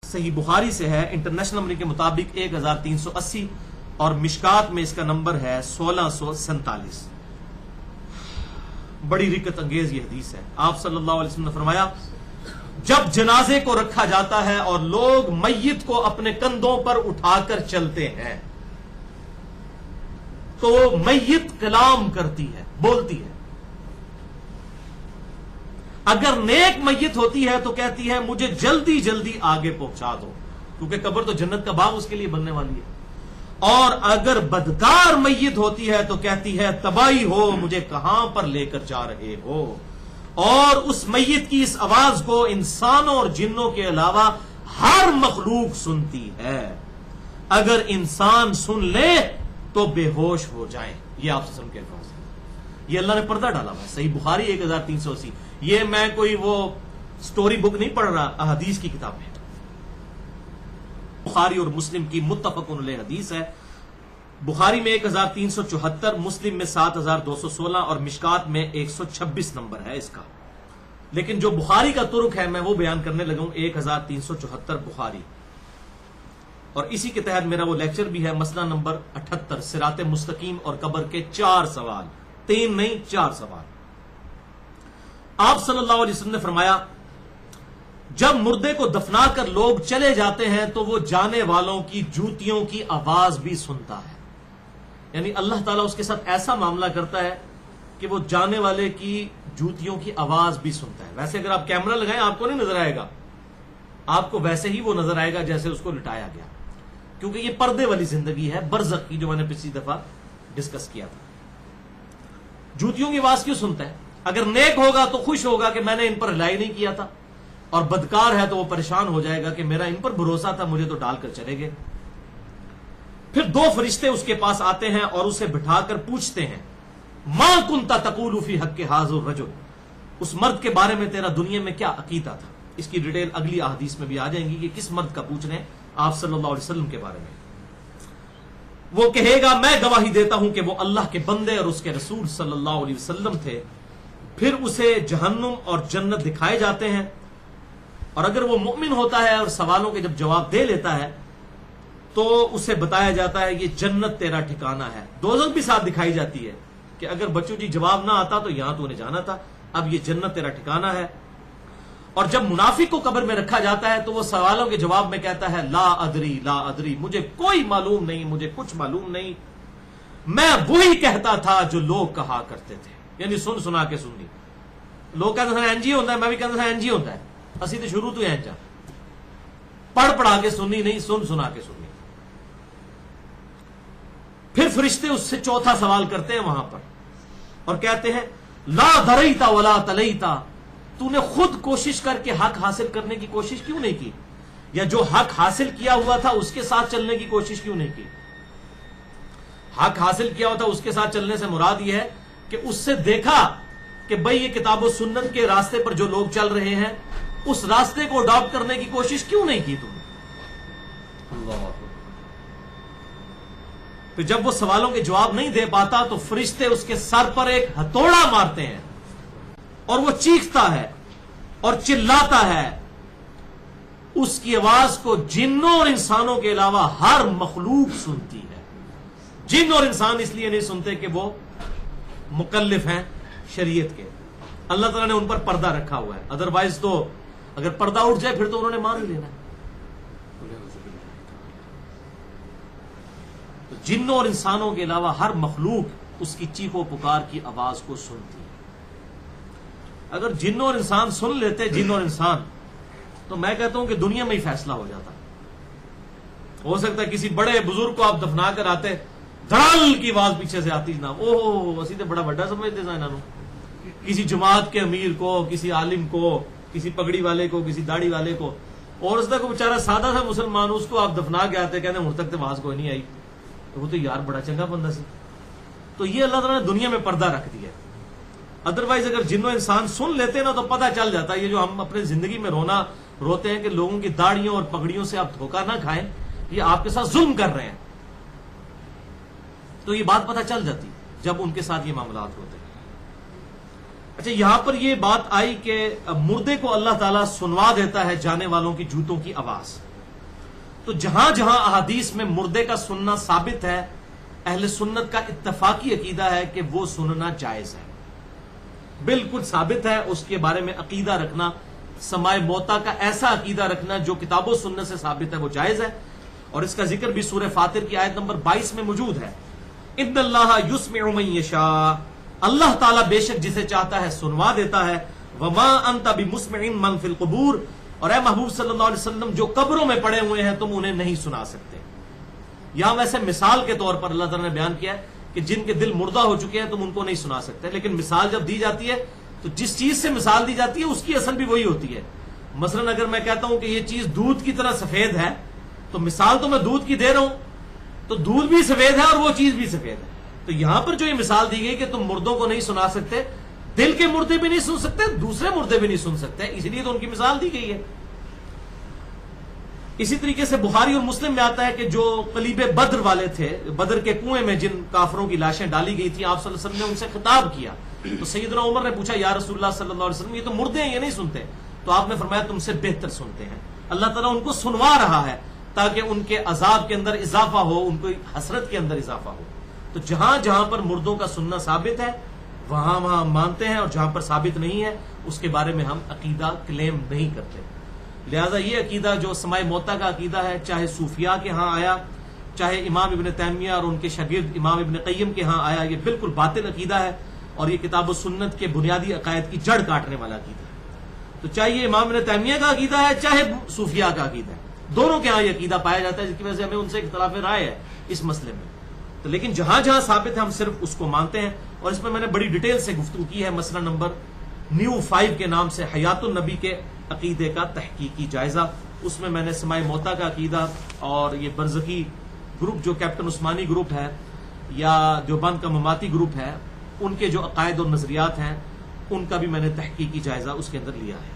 صحیح بخاری سے ہے، انٹرنیشنل نمبر کے مطابق 1380 اور مشکات میں اس کا نمبر ہے 1647۔ بڑی رکت انگیز یہ حدیث ہے۔ آپ صلی اللہ علیہ وسلم نے فرمایا جب جنازے کو رکھا جاتا ہے اور لوگ میت کو اپنے کندھوں پر اٹھا کر چلتے ہیں تو میت کلام کرتی ہے، بولتی ہے۔ اگر نیک میت ہوتی ہے تو کہتی ہے مجھے جلدی جلدی آگے پہنچا دو، کیونکہ قبر تو جنت کا باغ اس کے لیے بننے والی ہے۔ اور اگر بدکار میت ہوتی ہے تو کہتی ہے تباہی ہو، مجھے کہاں پر لے کر جا رہے ہو۔ اور اس میت کی اس آواز کو انسانوں اور جنوں کے علاوہ ہر مخلوق سنتی ہے۔ اگر انسان سن لے تو بے ہوش ہو جائیں۔ یہ آپ سے سن کے الفاظ ہیں، یہ اللہ نے پردہ ڈالا ہوا ہے۔ صحیح بخاری 1380۔ یہ میں کوئی وہ سٹوری بک نہیں پڑھ رہا، احادیث کی کتاب ہے۔ بخاری اور مسلم کی متفق علیہ حدیث ہے۔ بخاری میں 1374، مسلم میں 7216 اور مشکات میں 126 نمبر ہے اس کا۔ لیکن جو بخاری کا ترک ہے میں وہ بیان کرنے لگا ہوں 1374 بخاری، اور اسی کے تحت میرا وہ لیکچر بھی ہے، مسئلہ نمبر 78، صراط مستقیم اور قبر کے 4 سوال، 3 نہیں 4 سوال۔ آپ صلی اللہ علیہ وسلم نے فرمایا جب مردے کو دفنا کر لوگ چلے جاتے ہیں تو وہ جانے والوں کی جوتیوں کی آواز بھی سنتا ہے۔ یعنی اللہ تعالیٰ اس کے ساتھ ایسا معاملہ کرتا ہے کہ وہ جانے والے کی جوتیوں کی آواز بھی سنتا ہے۔ ویسے اگر آپ کیمرہ لگائیں آپ کو نہیں نظر آئے گا، آپ کو ویسے ہی وہ نظر آئے گا جیسے اس کو لٹایا گیا، کیونکہ یہ پردے والی زندگی ہے، برزخ کی، جو میں نے پچھلی دفعہ ڈسکس کیا تھا۔ جوتیوں کی آواز کیوں سنتا ہے؟ اگر نیک ہوگا تو خوش ہوگا کہ میں نے ان پر رلائی نہیں کیا تھا، اور بدکار ہے تو وہ پریشان ہو جائے گا کہ میرا ان پر بھروسہ تھا، مجھے تو ڈال کر چلے گئے۔ پھر 2 فرشتے اس کے پاس آتے ہیں اور اسے بٹھا کر پوچھتے ہیں ما کنت تقول فی حق ھذا الرجل، اس مرد کے بارے میں تیرا دنیا میں کیا عقیدہ تھا؟ اس کی ڈیٹیل اگلی احادیث میں بھی آ جائیں گی کہ کس مرد کا پوچھ رہے ہیں آپ صلی اللہ علیہ وسلم کے بارے میں۔ وہ کہے گا میں گواہی دیتا ہوں کہ وہ اللہ کے بندے اور اس کے رسول صلی اللہ علیہ وسلم تھے۔ پھر اسے جہنم اور جنت دکھائے جاتے ہیں، اور اگر وہ مومن ہوتا ہے اور سوالوں کے جب جواب دے لیتا ہے تو اسے بتایا جاتا ہے یہ جنت تیرا ٹھکانہ ہے۔ دوزخ بھی ساتھ دکھائی جاتی ہے کہ اگر بچوں جی جواب نہ آتا تو یہاں تو نے جانا تھا، اب یہ جنت تیرا ٹھکانہ ہے۔ اور جب منافق کو قبر میں رکھا جاتا ہے تو وہ سوالوں کے جواب میں کہتا ہے لا ادری لا ادری، مجھے کوئی معلوم نہیں، مجھے کچھ معلوم نہیں، میں وہی کہتا تھا جو لوگ کہا کرتے تھے۔ یعنی سن سنا کے سننی، لوگ کہتے تھے این جی ہوتا ہے، میں بھی کہتا تھا این جی ہوتا ہے، اسی تو شروع تو این جا، پڑھ پڑھا کے سننی نہیں، سن سنا کے سننی۔ پھر فرشتے اس سے 4تھا سوال کرتے ہیں وہاں پر اور کہتے ہیں لا دریتا ولا تلیتا، تو نے خود کوشش کر کے حق حاصل کرنے کی کوشش کیوں نہیں کی، یا جو حق حاصل کیا ہوا تھا اس کے ساتھ چلنے کی کوشش کیوں نہیں کی؟ حق حاصل کیا ہوا تھا اس کے ساتھ چلنے سے مراد یہ ہے کہ اس سے دیکھا کہ بھئی یہ کتاب و سنت کے راستے پر جو لوگ چل رہے ہیں اس راستے کو اڈاپٹ کرنے کی کوشش کیوں نہیں کی تم نے؟ اللہ۔ تو جب وہ سوالوں کے جواب نہیں دے پاتا تو فرشتے اس کے سر پر ایک ہتھوڑا مارتے ہیں اور وہ چیختا ہے اور چلاتا ہے۔ اس کی آواز کو جنوں اور انسانوں کے علاوہ ہر مخلوق سنتی ہے۔ جن اور انسان اس لیے نہیں سنتے کہ وہ مکلف ہیں شریعت کے، اللہ تعالیٰ نے ان پر پردہ رکھا ہوا ہے، ادروائز تو اگر پردہ اٹھ جائے پھر تو انہوں نے مان ہی لینا ہے۔ تو جنوں اور انسانوں کے علاوہ ہر مخلوق اس کی چیخ و پکار کی آواز کو سنتی ہے۔ اگر جن اور انسان سن لیتے، جن اور انسان، تو میں کہتا ہوں کہ دنیا میں ہی فیصلہ ہو جاتا۔ ہو سکتا ہے کسی بڑے بزرگ کو آپ دفنا کر آتے، دھڑال کی آواز پیچھے سے آتی نہ، اوہ اسی تو بڑا بڑا سمجھتے تھا انہوں، کسی جماعت کے امیر کو، کسی عالم کو، کسی پگڑی والے کو، کسی داڑھی والے کو، اور اس کو بیچارہ سادہ سا مسلمان، اس کو آپ دفنا کے آتے کہتے ہوں تک تو آواز کوئی نہیں آئی، تو وہ تو یار بڑا چنگا بندہ سی۔ تو یہ اللہ تعالیٰ نے دنیا میں پردہ رکھ دیا۔ ادروائز اگر جنوں انسان سن لیتے نا تو پتہ چل جاتا ہے، یہ جو ہم اپنے زندگی میں روتے ہیں کہ لوگوں کی داڑھیوں اور پگڑیوں سے آپ دھوکہ نہ کھائیں، یہ آپ کے ساتھ ظلم کر رہے ہیں، تو یہ بات پتہ چل جاتی جب ان کے ساتھ یہ معاملات ہوتے ہیں۔ اچھا، یہاں پر یہ بات آئی کہ مردے کو اللہ تعالیٰ سنوا دیتا ہے جانے والوں کی جوتوں کی آواز، تو جہاں جہاں احادیث میں مردے کا سننا ثابت ہے، اہل سنت کا اتفاقی عقیدہ ہے کہ وہ سننا جائز ہے، بالکل ثابت ہے۔ اس کے بارے میں عقیدہ رکھنا، سماع موتا کا ایسا عقیدہ رکھنا جو کتاب و سنت سے ثابت ہے، وہ جائز ہے۔ اور اس کا ذکر بھی سورہ فاطر کی آیت نمبر 22 میں موجود ہے، ان اللہ یسمع من یشاء، اللہ تعالیٰ بے شک جسے چاہتا ہے سنوا دیتا ہے، وما انت بمسمع من فی القبور، اور اے محبوب صلی اللہ علیہ وسلم جو قبروں میں پڑے ہوئے ہیں تم انہیں نہیں سنا سکتے۔ یہاں ویسے مثال کے طور پر اللہ تعالیٰ نے بیان کیا ہے کہ جن کے دل مردہ ہو چکے ہیں تم ان کو نہیں سنا سکتے، لیکن مثال جب دی جاتی ہے تو جس چیز سے مثال دی جاتی ہے اس کی اصل بھی وہی ہوتی ہے۔ مثلا اگر میں کہتا ہوں کہ یہ چیز دودھ کی طرح سفید ہے تو مثال تو میں دودھ کی دے رہا ہوں، تو دودھ بھی سفید ہے اور وہ چیز بھی سفید ہے۔ تو یہاں پر جو یہ مثال دی گئی کہ تم مردوں کو نہیں سنا سکتے، دل کے مردے بھی نہیں سن سکتے، دوسرے مردے بھی نہیں سن سکتے، اس لیے تو ان کی مثال دی گئی ہے۔ اسی طریقے سے بخاری اور مسلم میں آتا ہے کہ جو قلیب بدر والے تھے، بدر کے کنویں میں جن کافروں کی لاشیں ڈالی گئی تھی، آپ صلی اللہ علیہ وسلم نے ان سے خطاب کیا تو سیدنا عمر نے پوچھا یا رسول اللہ صلی اللہ علیہ وسلم یہ تو مردے ہیں، یہ نہیں سنتے؟ تو آپ نے فرمایا تم سے بہتر سنتے ہیں، اللہ تعالیٰ ان کو سنوا رہا ہے تاکہ ان کے عذاب کے اندر اضافہ ہو، ان کو حسرت کے اندر اضافہ ہو۔ تو جہاں جہاں پر مردوں کا سننا ثابت ہے وہاں وہاں ہم مانتے ہیں، اور جہاں پر ثابت نہیں ہے اس کے بارے میں ہم عقیدہ کلیم نہیں کرتے۔ لہذا یہ عقیدہ جو سماع موتا کا عقیدہ ہے، چاہے صوفیاء کے ہاں آیا، چاہے امام ابن تیمیہ اور ان کے شاگرد امام ابن قیم کے ہاں آیا، یہ بالکل باطل عقیدہ ہے، اور یہ کتاب و سنت کے بنیادی عقائد کی جڑ کاٹنے والا عقیدہ ہے۔ تو چاہے یہ امام ابن تیمیہ کا عقیدہ ہے، چاہے صوفیاء کا عقیدہ ہے، دونوں کے ہاں یہ عقیدہ پایا جاتا ہے، جس کی وجہ سے ہمیں ان سے اختلاف رائے ہے اس مسئلے میں۔ تو لیکن جہاں جہاں ثابت ہے ہم صرف اس کو مانتے ہیں، اور اس میں میں نے بڑی ڈیٹیل سے گفتگو کی ہے، مسئلہ نمبر نیو 5 کے نام سے حیات النبی کے عقیدے کا تحقیقی جائزہ، اس میں نے سماع موتا کا عقیدہ اور یہ برزخی گروپ جو کیپٹن عثمانی گروپ ہے یا دیوبند کا مماتی گروپ ہے، ان کے جو عقائد اور نظریات ہیں ان کا بھی میں نے تحقیقی جائزہ اس کے اندر لیا ہے۔